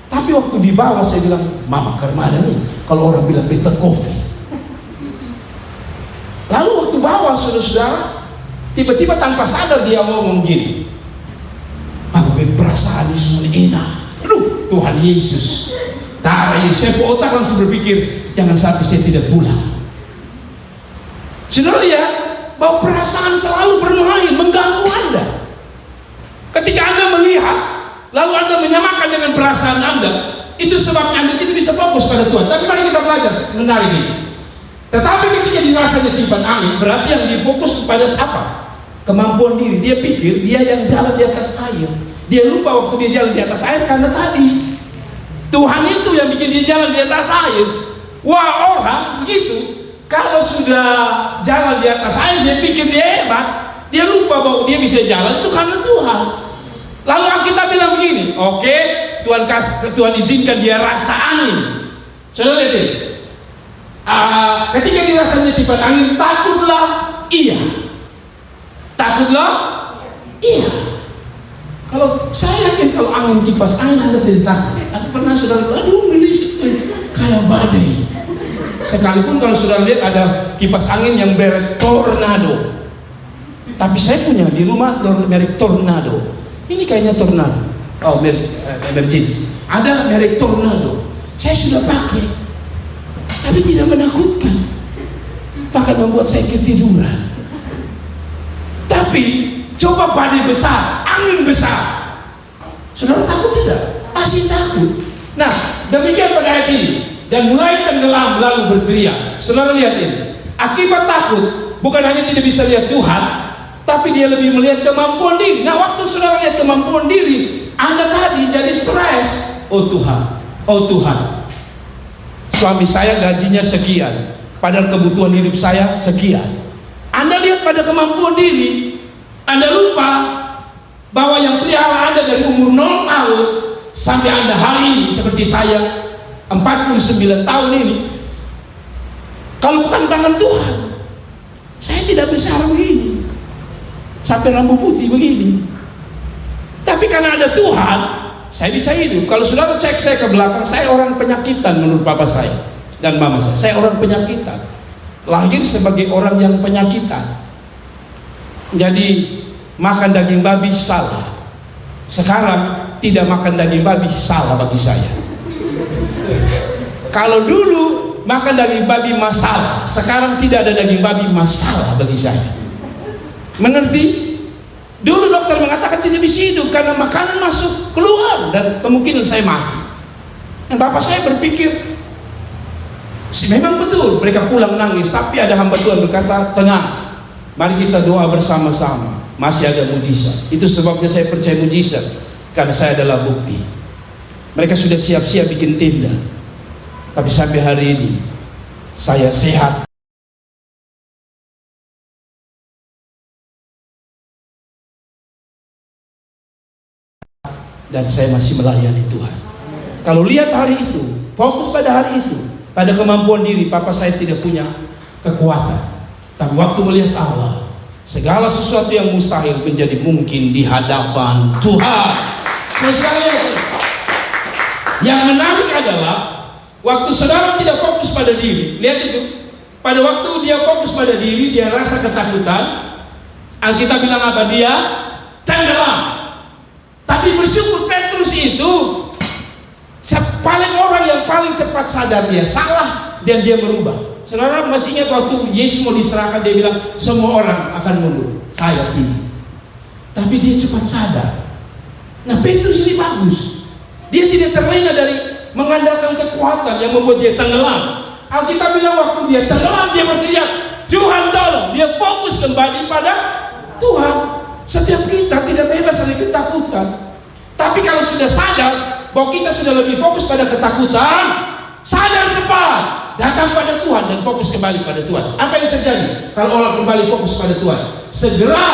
Speaker 1: Tapi waktu dibawa saya bilang, Mama kemana nih? Kalau orang bilang better coffee. Lalu waktu bawa saudara-saudara, tiba-tiba tanpa sadar dia ngomong gini, Bapak perasaan Yesus enak. Aduh, Tuhan Yesus. Saya otak langsung berpikir, jangan sampai saya tidak pulang. Saudara lihat bahwa perasaan selalu bermain, mengganggu Anda. Ketika Anda melihat, lalu Anda menyamakan dengan perasaan Anda, itu sebabnya Anda tidak bisa fokus pada Tuhan. Tapi mari kita belajar menarik ini. Tetapi ketika dirasanya tiupan angin, berarti yang difokus kepada apa? Kemampuan diri. Dia pikir dia yang jalan di atas air. Dia lupa waktu dia jalan di atas air karena tadi Tuhan itu yang bikin dia jalan di atas air. Wah, orang begitu. Kalau sudah jalan di atas air, dia pikir dia hebat. Dia lupa bahwa dia bisa jalan itu karena Tuhan. Lalu Alkitab bilang begini, oke, Tuhan izinkan dia rasa angin. Saudara lihat ini. Ketika dirasanya tiupan angin, takutlah iya. Takutlah iya. Kalau saya yakin kalau angin kipas angin Anda tidak takut. Aku pernah saudara, aduh gelis kayak badai. Sekalipun kalau sudah lihat ada kipas angin yang merek tornado, tapi saya punya di rumah merek tornado. Ini kayaknya tornado. Oh, merek emergency. Ada merek tornado. Saya sudah pakai, tapi tidak menakutkan. Bahkan membuat saya ketiduran. Tapi coba badai besar, angin besar. Saudara takut tidak? Pasti takut. Nah, demikian pada ayat ini. Dan mulai tenggelam lalu berteriak. Saudara lihat ini. Akibat takut, bukan hanya tidak bisa lihat Tuhan, tapi dia lebih melihat kemampuan diri. Nah, waktu saudara lihat kemampuan diri, Anda tadi jadi stres. Oh Tuhan, oh Tuhan, suami saya gajinya sekian, padahal kebutuhan hidup saya sekian. Anda lihat pada kemampuan diri, Anda lupa bahwa yang pelihara Anda dari umur 0 tahun sampai Anda hari ini seperti saya 49 tahun ini, kalau bukan tangan Tuhan, saya tidak bisa begini, sampai rambut putih begini. Tapi karena ada Tuhan, saya bisa hidup. Kalau saudara cek saya ke belakang, saya orang penyakitan menurut papa saya dan mama saya. Saya orang penyakitan, lahir sebagai orang yang penyakitan. Jadi makan daging babi salah. Sekarang tidak makan daging babi salah bagi saya. Kalau dulu makan daging babi masalah, sekarang tidak ada daging babi masalah bagi saya. Mengerti? Dulu dokter mengatakan tidak bisa hidup karena makanan masuk keluar dan kemungkinan saya mati. Dan bapak saya berpikir, memang betul mereka pulang nangis, tapi ada hamba Tuhan berkata, tenang, mari kita doa bersama-sama, masih ada mujizat. Itu sebabnya saya percaya mujizat, karena saya adalah bukti. Mereka sudah siap-siap bikin tenda, tapi sampai hari ini saya sehat. Dan saya masih melayani Tuhan. Kalau lihat hari itu, fokus pada hari itu, pada kemampuan diri, papa saya tidak punya kekuatan. Tapi waktu melihat Allah, segala sesuatu yang mustahil menjadi mungkin di hadapan Tuhan. Yang menarik adalah waktu saudara tidak fokus pada diri. Lihat itu. Pada waktu dia fokus pada diri, dia rasa ketakutan. Alkitab bilang apa? Dia tenggelam. Tapi bersyukur Petrus itu orang yang paling cepat sadar dia salah dan dia berubah. Saudara masih ingat waktu Yesus mau diserahkan, dia bilang semua orang akan mundur, saya tidak. Tapi dia cepat sadar. Nah, Petrus ini bagus. Dia tidak terlena dari mengandalkan kekuatan yang membuat dia tenggelam. Alkitab bilang waktu dia tenggelam, dia berteriak, Tuhan tolong. Dia fokus kembali pada Tuhan. Setiap kita tidak bebas dari ketakutan. Tapi kalau sudah sadar bahwa kita sudah lebih fokus pada ketakutan, sadar cepat, datang pada Tuhan dan fokus kembali pada Tuhan. Apa yang terjadi kalau orang kembali fokus pada Tuhan? Segera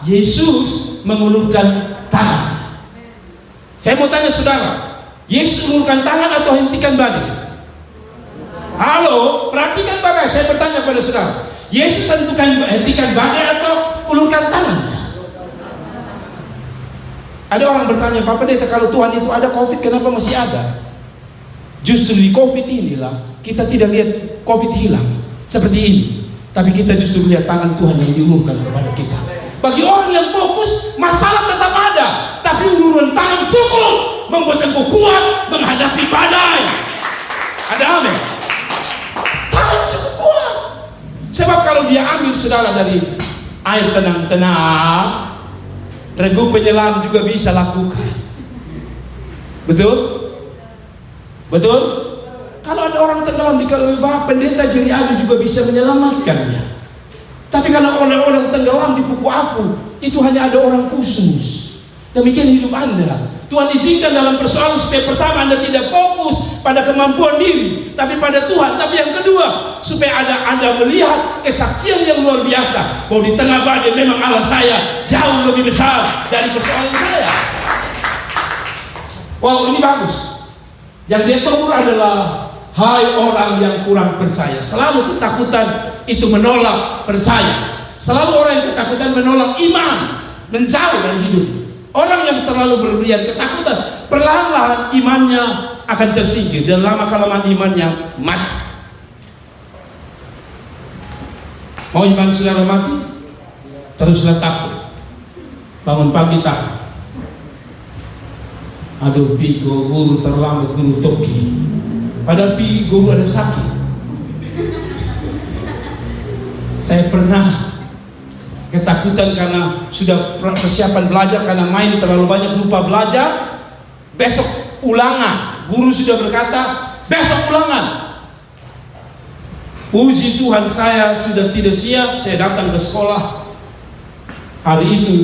Speaker 1: Yesus mengulurkan tangan. Saya mau tanya saudara, Yesus ulurkan tangan atau hentikan badai? Halo, perhatikan Bapak, saya bertanya pada saudara, Yesus hentikan badai atau ulurkan tangan? Ada orang bertanya, Pak Pendeta, kalau Tuhan itu ada COVID, kenapa masih ada? Justru di COVID inilah kita tidak lihat COVID hilang seperti ini, tapi kita justru lihat tangan Tuhan yang diulurkan kepada kita. Bagi orang yang fokus, masalah tetap ada, tapi uluran tangan cukup membuat engkau kuat menghadapi badai. Ada amin? Tangan cukup kuat. Sebab kalau dia ambil saudara dari air tenang-tenang, regu penyelam juga bisa lakukan. Betul? Betul? Kalau ada orang tenggelam di Kalibah, pendeta Jerry Adu juga bisa menyelamatkannya. Tapi kalau orang tenggelam di Puku Afu, itu hanya ada orang khusus. Demikian hidup Anda. Tuhan izinkan dalam persoalan supaya pertama Anda tidak fokus pada kemampuan diri, tapi pada Tuhan. Tapi yang kedua, supaya Anda melihat kesaksian yang luar biasa bahwa di tengah badai memang Allah saya jauh lebih besar dari persoalan saya. Wow, ini bagus. Yang dia tegur adalah, hai orang yang kurang percaya. Selalu ketakutan itu menolak percaya. Selalu orang yang ketakutan menolak iman, menjauh dari hidup. Orang yang terlalu berlebihan ketakutan, perlahan-lahan imannya akan tersingkir dan lama-kelamaan imannya mati. Mau iman saudara mati? Teruslah takut. Bangun pagi takut. Aduh, guru terlambat, guru toki. Padahal guru ada sakit. Saya pernah ketakutan karena sudah persiapan belajar, karena main terlalu banyak lupa belajar. Besok ulangan, guru sudah berkata besok ulangan. Puji Tuhan, saya sudah tidak siap. Saya datang ke sekolah. Hari itu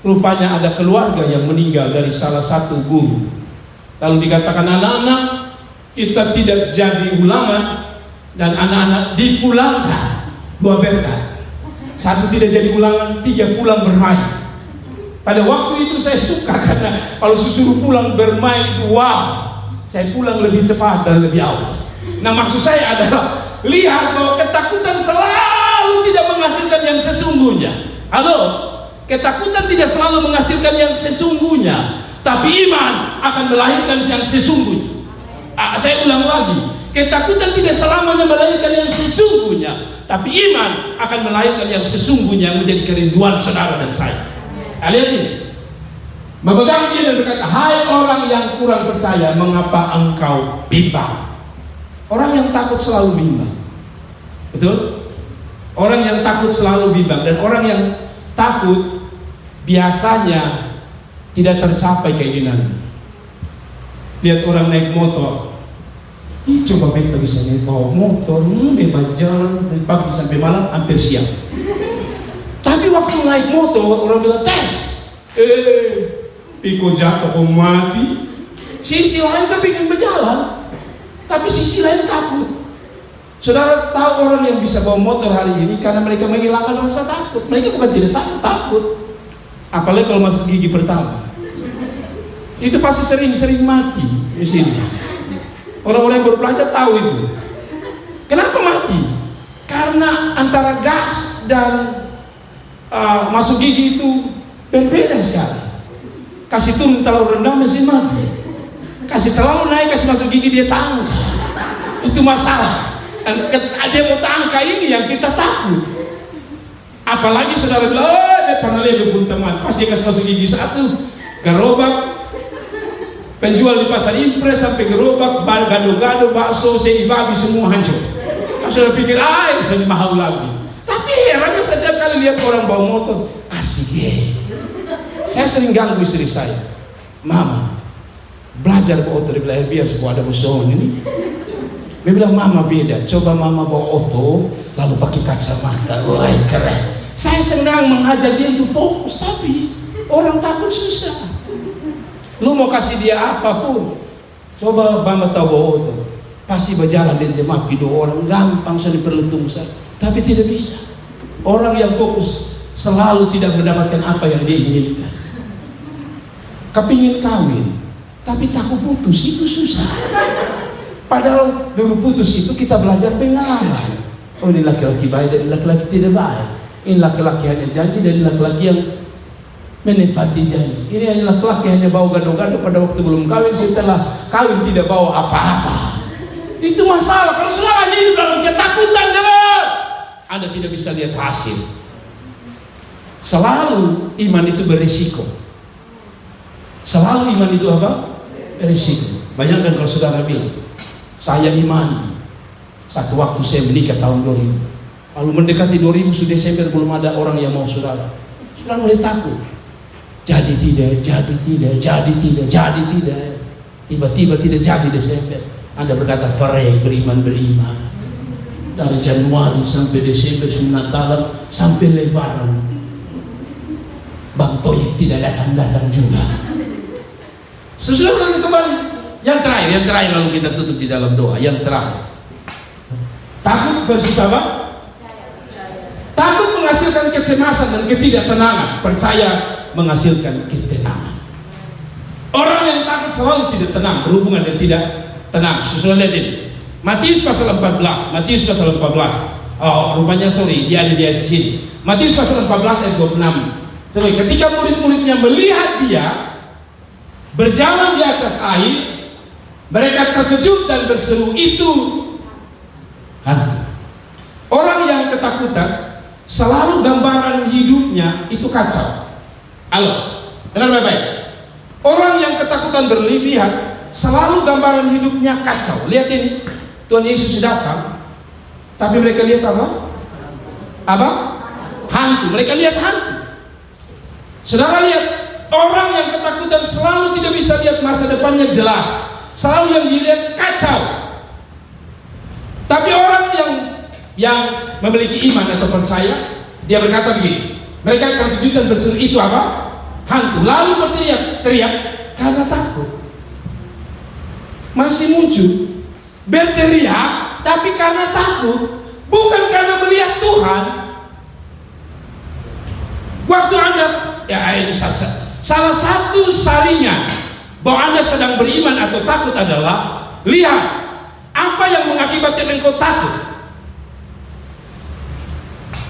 Speaker 1: rupanya ada keluarga yang meninggal dari salah satu guru. Lalu dikatakan, anak-anak kita tidak jadi ulangan, dan anak-anak dipulangkan. 2 berkat. 1 tidak jadi ulangan, 3 pulang bermain. Pada waktu itu saya suka, karena kalau suruh pulang bermain itu, wow, saya pulang lebih cepat dan lebih awal. Nah, maksud saya adalah lihat bahwa ketakutan selalu tidak menghasilkan yang sesungguhnya. Halo, ketakutan tidak selalu menghasilkan yang sesungguhnya, tapi iman akan melahirkan yang sesungguhnya. Saya ulang lagi, ketakutan tidak selamanya melahirkan yang sesungguhnya, tapi iman akan melahirkan yang sesungguhnya yang menjadi kerinduan saudara dan saya. Lihat ini, memegang dia dan berkata, hai orang yang kurang percaya, mengapa engkau bimbang? Orang yang takut selalu bimbang. Betul? Orang yang takut selalu bimbang, dan orang yang takut biasanya tidak tercapai keinginannya. Lihat orang naik motor, coba kita bisa naik motor, bebas jalan dari pagi sampai malam, hampir siang. Tapi waktu naik motor, orang bilang tes, Piko jatuh kau mati. Sisi lain tapi ingin berjalan, tapi sisi lain takut. Saudara tahu orang yang bisa bawa motor hari ini karena mereka menghilangkan rasa takut. Mereka bukan tidak takut. Apalagi kalau masuk gigi pertama, itu pasti sering-sering mati di sini. Orang-orang yang baru belajar tahu itu. Kenapa mati? Karena antara gas dan masuk gigi itu berbeda sekali. Kasih turun terlalu rendah mesin mati, kasih terlalu naik, kasih masuk gigi dia tangka. Itu masalah. Dan dia mau tangka ini yang kita takut. Apalagi saudara bilang, dia pernah lihat pun teman, pas dia kasih masuk gigi 1, gerobak penjual di pasar impres sampai gerobak, gado-gado, bakso, sei babi semua hancur. Sudah pikir, bisa mahal lagi. Tapi herannya setiap kali lihat orang bawa motor, asik ya. Saya sering ganggu istri saya, mama belajar bawa oto, dia bilang biar supaya ada musuh ini. Dia bilang, mama beda, coba mama bawa oto lalu pakai kacamata. Wah, keren. Saya senang mengajak dia untuk fokus, tapi orang takut susah. Lu mau kasih dia apapun, coba mama tahu bawa oto, pasti berjalan di jemaah video orang gampang saja diperlentung saya, tapi tidak bisa. Orang yang fokus selalu tidak mendapatkan apa yang dia inginkan. Kepingin kawin, tapi takut putus, itu susah. Padahal dulu putus itu kita belajar pengalaman. Oh, ini laki-laki baik dan laki-laki tidak baik. Ini laki-laki hanya janji dan laki-laki yang menepati janji. Ini hanya laki-laki hanya bawa gado-gado pada waktu belum kawin, setelah kawin tidak bawa apa-apa. Itu masalah. Kalau saudara hidup dalam ketakutan, Anda tidak bisa lihat hasil. Selalu iman itu berisiko. Selalu iman itu apa? Berisiko. Bayangkan kalau saudara bilang, saya iman. Satu waktu saya menikah tahun 2000. Lalu mendekati 2000 sudah Desember belum ada orang yang mau saudara. Saudara mulai takut. Jadi tidak, jadi tidak, jadi tidak, jadi tidak. Tiba-tiba tidak jadi Desember. Anda berkata, Fareh, beriman. Dari Januari sampai Desember, Natalan sampai Lebaran, Bang Toyib tidak datang juga. Sesudah lagi kembali. Yang terakhir lalu kita tutup di dalam doa. Yang terakhir, takut versus apa? Takut menghasilkan kecemasan dan ketidaktenangan. Percaya menghasilkan ketenangan. Orang yang takut selalu tidak tenang, berhubungan dan tidak tenang. Sesuai lihat ini, Matius pasal 14. Matius pasal 14. Oh, rupanya dia ada di sini. Matius pasal 14 ayat 26. Sorry, ketika murid-muridnya melihat dia berjalan di atas air, mereka terkejut dan berseru, itu hantu. Orang yang ketakutan selalu gambaran hidupnya itu kacau. Halo, dengar baik-baik. Orang yang ketakutan berlebihan selalu gambaran hidupnya kacau. Lihat ini, Tuhan Yesus datang, tapi mereka lihat apa? Hantu. Mereka lihat hantu. Saudara lihat, orang yang ketakutan selalu tidak bisa lihat masa depannya jelas. Selalu yang dilihat kacau. Tapi orang yang yang memiliki iman atau percaya, dia berkata begini, mereka terkejut dan berseru, itu apa? Hantu. Lalu berteriak karena takut. Masih muncul, berteriak tapi karena takut, bukan karena melihat Tuhan. Waktu Anda, ini salah satu saringan bahwa Anda sedang beriman atau takut adalah, lihat apa yang mengakibatkan engkau takut.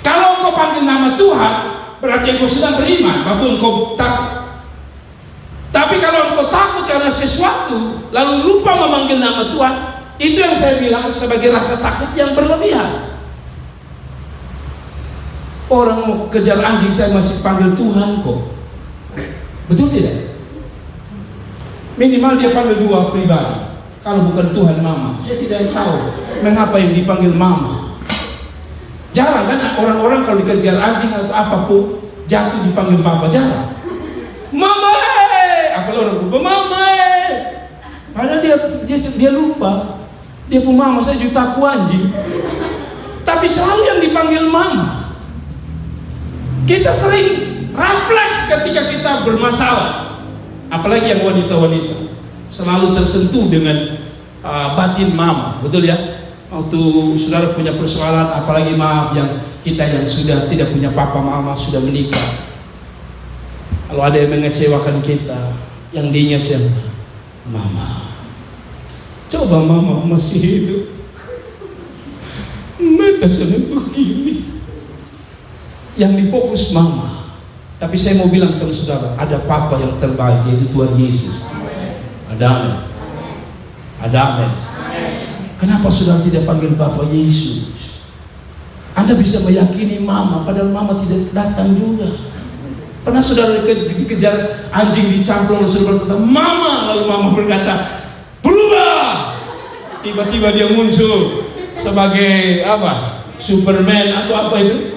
Speaker 1: Kalau engkau panggil nama Tuhan, berarti engkau sedang beriman waktu engkau takut. Tapi kalau engkau takut karena sesuatu lalu lupa memanggil nama Tuhan, itu yang saya bilang sebagai rasa takut yang berlebihan. Orang mau kejar anjing, saya masih panggil Tuhan kok. Betul tidak? Minimal dia panggil dua pribadi. Kalau bukan Tuhan, mama. Saya tidak tahu mengapa yang dipanggil mama. Jarang kan orang-orang kalau dikejar anjing atau apapun jatuh dipanggil papa, jarang. Mama, apalagi orang lupa mama. Padahal dia lupa. Dia pun mama, saya juta aku anjing. Tapi selalu yang dipanggil mama. Kita sering refleks ketika kita bermasalah, apalagi yang wanita-wanita selalu tersentuh dengan batin mama, betul ya? Waktu saudara punya persoalan, apalagi maaf yang kita yang sudah tidak punya papa mama, sudah menikah, kalau ada yang mengecewakan kita, yang diingat siapa? Mama. Coba mama masih hidup, mata saya begini. Yang difokus mama. Tapi saya mau bilang sama saudara, ada papa yang terbaik, yaitu Tuhan Yesus. Ada amin. Kenapa saudara tidak panggil Bapak Yesus? Anda bisa meyakini mama, padahal mama tidak datang juga. Pernah saudara dikejar anjing dicamplung, lalu saudara berkata mama, lalu mama berkata berubah. Tiba-tiba dia muncul sebagai apa? Superman atau apa itu?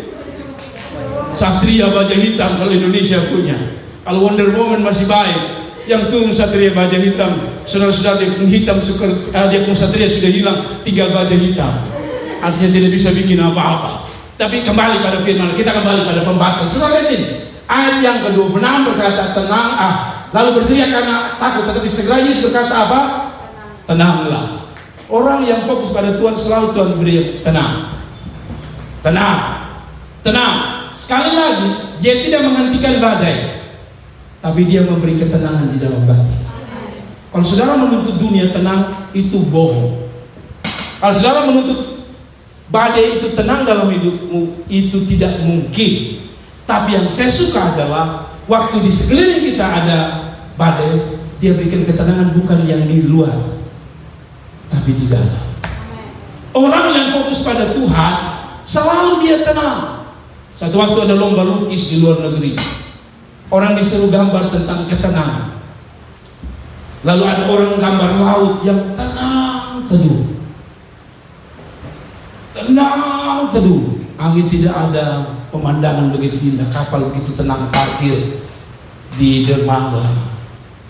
Speaker 1: Satria baja hitam kalau Indonesia punya. Kalau Wonder Woman masih baik, yang turun satria baja hitam, saudara-saudara dia pun hitam, dia pun satria sudah hilang, tinggal baja hitam. Artinya tidak bisa bikin apa-apa. Tapi kembali pada firman, kita kembali pada pembahasan. Saudara lihat ini, ayat yang ke-26 berkata tenang, lalu berteriak karena takut, tetapi segera Yesus berkata apa? Tenanglah. Orang yang fokus pada Tuhan selalu Tuhan beri tenang. Tenang. Tenang. Sekali lagi, dia tidak menghentikan badai, tapi dia memberi ketenangan di dalam batin. Kalau saudara menuntut dunia tenang, itu bohong. Kalau saudara menuntut badai itu tenang dalam hidupmu, itu tidak mungkin. Tapi yang saya suka adalah waktu di sekeliling kita ada badai, dia berikan ketenangan bukan yang di luar, tapi di dalam. Orang yang fokus pada Tuhan, selalu dia tenang. Satu waktu ada lomba lukis di luar negeri. Orang disuruh gambar tentang ketenangan. Lalu ada orang gambar laut yang tenang teduh. Tenang teduh. Angin tidak ada, pemandangan begitu indah, kapal begitu tenang parkir di dermaga.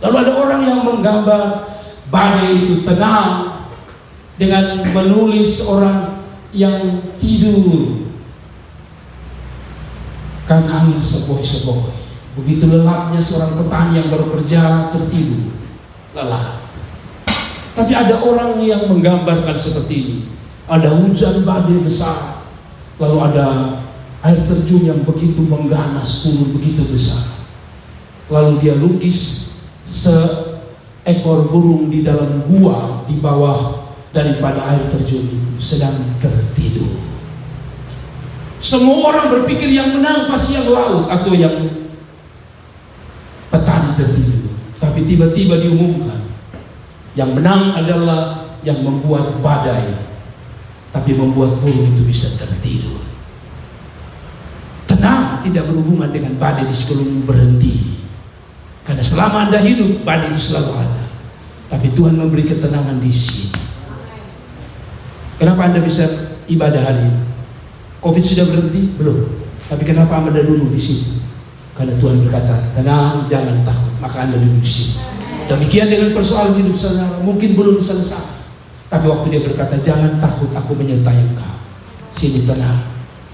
Speaker 1: Lalu ada orang yang menggambar badai itu tenang dengan menulis orang yang tidur karena angin sepoi-sepoi. Begitu lelapnya seorang petani yang baru kerja tertidur, lelah. Tapi ada orang yang menggambarkan seperti ini. Ada hujan badai besar, lalu ada air terjun yang begitu mengganas turun begitu besar. Lalu dia lukis seekor burung di dalam gua di bawah daripada air terjun itu sedang tertidur. Semua orang berpikir yang menang pasti yang laut atau yang petani tertidur. Tapi tiba-tiba diumumkan yang menang adalah yang membuat badai, tapi membuat burung itu bisa tertidur. Tenang tidak berhubungan dengan badai di sekelilingmu berhenti. Karena selama Anda hidup, badai itu selalu ada. Tapi Tuhan memberi ketenangan di sini. Kenapa Anda bisa ibadah hari ini? Covid sudah berhenti? Belum. Tapi kenapa Anda dulu di sini? Karena Tuhan berkata, tenang, jangan takut. Maka Anda duduk di sini. Demikian dengan persoalan hidup saudara, mungkin belum selesai. Tapi waktu dia berkata, jangan takut, aku menyertai engkau. sini tenang.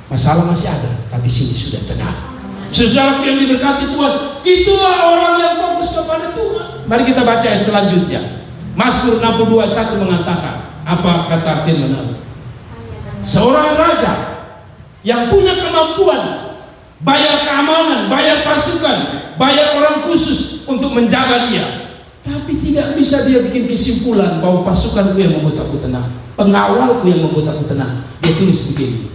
Speaker 1: Masalah masih ada, tapi sini sudah tenang. Saudara yang diberkati Tuhan, itulah orang yang fokus kepada Tuhan. Mari kita baca ayat selanjutnya. Mazmur 62 ayat 1 mengatakan, apa kata firman Allah? Seorang raja yang punya kemampuan bayar keamanan, bayar pasukan, bayar orang khusus untuk menjaga dia, tapi tidak bisa dia bikin kesimpulan bahwa pasukanku yang membuat aku tenang, pengawalku yang membuat aku tenang. Dia tulis begini,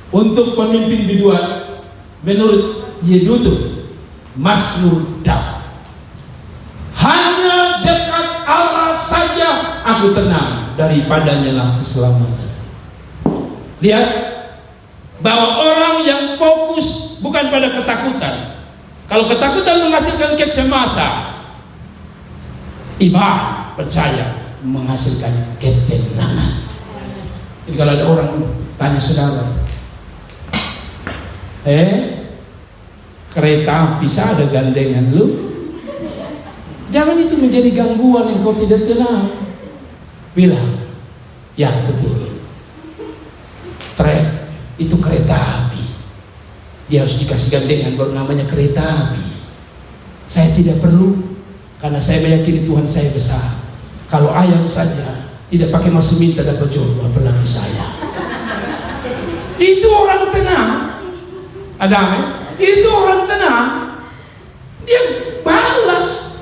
Speaker 1: untuk pemimpin biduan menurut Yedutun, Mazmur Daud, hanya dekat Allah saja aku tenang, daripadanya lah keselamatan. Lihat bahwa orang yang fokus bukan pada ketakutan. Kalau ketakutan menghasilkan kecemasan, iman percaya menghasilkan ketenangan. Jadi kalau ada orang tanya saudara, kereta api ada gandengan lu, jangan itu menjadi gangguan yang kau tidak tenang. Bilang, ya betul, trek itu kereta api, dia harus dikasih gandengan baru namanya kereta api. Saya tidak perlu, karena saya meyakini Tuhan saya besar. Kalau ayam saja tidak pakai masuk minta dapat jodoh, apalagi saya. Itu orang tenang. Ada amin? Itu orang tenang. Dia balas.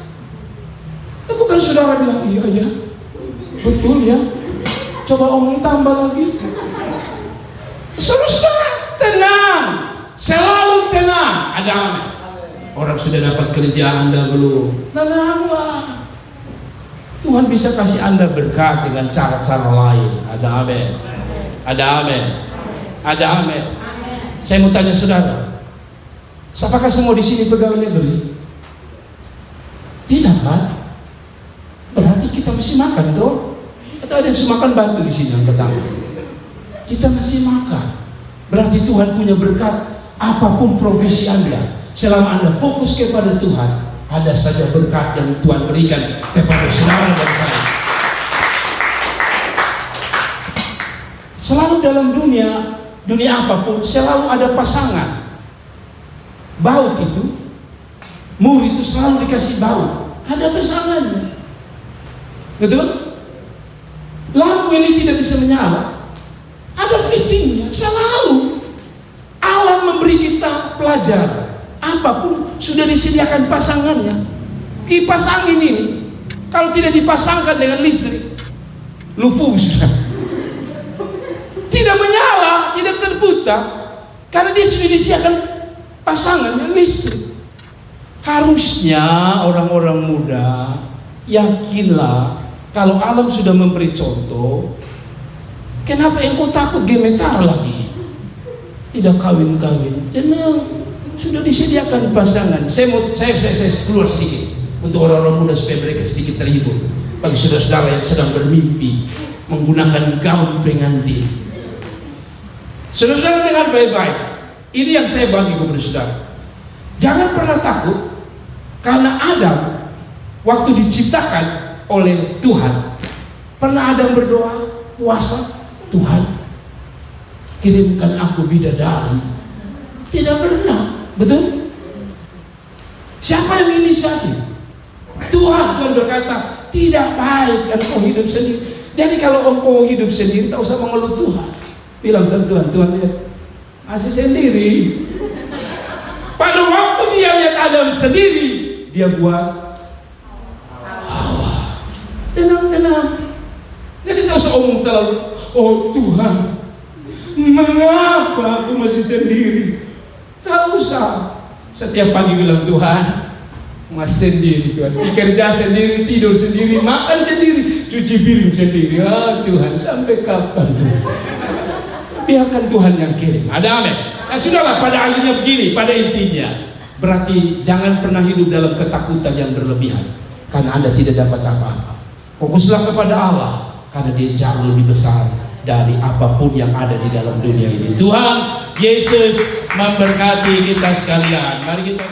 Speaker 1: Tapi bukan saudara bilang, iya ya, betul ya, coba omong tambah lagi. Saudara tenang, selalu tenang. Ada amin? Orang sudah dapat kerja, Anda belum? Tenanglah. Tuhan bisa kasih Anda berkat dengan cara-cara lain. Ada amin? Ada amin? Ada amin? Saya mau tanya saudara, apakah semua di sini pegawai negeri? Tidak kan? Berarti kita mesti makan toh? Atau ada yang makan batu di sini yang pertama? Kita masih makan. Berarti Tuhan punya berkat. Apapun profesi Anda, selama Anda fokus kepada Tuhan, ada saja berkat yang Tuhan berikan kepada saudara dan saya. Selalu dalam dunia apapun selalu ada pasangan. Baut itu, mur itu selalu dikasih baut. Ada pasangannya. Betul? Lampu ini tidak bisa menyala, ada fittingnya. Selalu Allah memberi kita pelajaran. Apapun sudah disediakan pasangannya. Kipas angin ini kalau tidak dipasangkan dengan listrik, lufu sudah. Tidak menyala, tidak terbuka, karena dia sudah disediakan pasangannya listrik. Harusnya orang-orang muda yakinlah kalau alam sudah memberi contoh. Kenapa engkau takut gemetar lagi? Tidak kawin-kawin, tenang, sudah disediakan pasangan. Saya keluar sedikit untuk orang-orang muda supaya mereka sedikit terhibur. Bagi saudara-saudara yang sedang bermimpi menggunakan gaun pengantin, saudara-saudara dengar baik-baik. Ini yang saya bagi kepada saudara. Jangan pernah takut, karena Adam waktu diciptakan oleh Tuhan, pernah Adam berdoa, puasa, Tuhan kirimkan aku bidadari? Tidak pernah. Betul? Siapa yang inisiatif? Tuhan berkata, tidak baik engkau hidup sendiri. Jadi kalau engkau hidup sendiri, tak usah mengeluh Tuhan. Bilang sama Tuhan, Tuhan lihat, masih sendiri. Pada waktu dia lihat Adam sendiri, dia buat Hawa. Tenang. Jadi tak usah omong terlalu, oh Tuhan, mengapa aku masih sendiri? Tak usah. Setiap pagi bilang, Tuhan, masih sendiri Tuhan, kerja sendiri, tidur sendiri, makan sendiri, cuci piring sendiri. Ah Tuhan, sampai kapan Tuhan? Biarkan Tuhan yang kirim. Ada amin? Nah sudahlah, pada akhirnya begini, pada intinya, berarti jangan pernah hidup dalam ketakutan yang berlebihan, karena Anda tidak dapat apa-apa. Fokuslah kepada Allah, karena Dia jauh lebih besar dari apapun yang ada di dalam dunia ini. Tuhan Yesus memberkati kita sekalian. Mari kita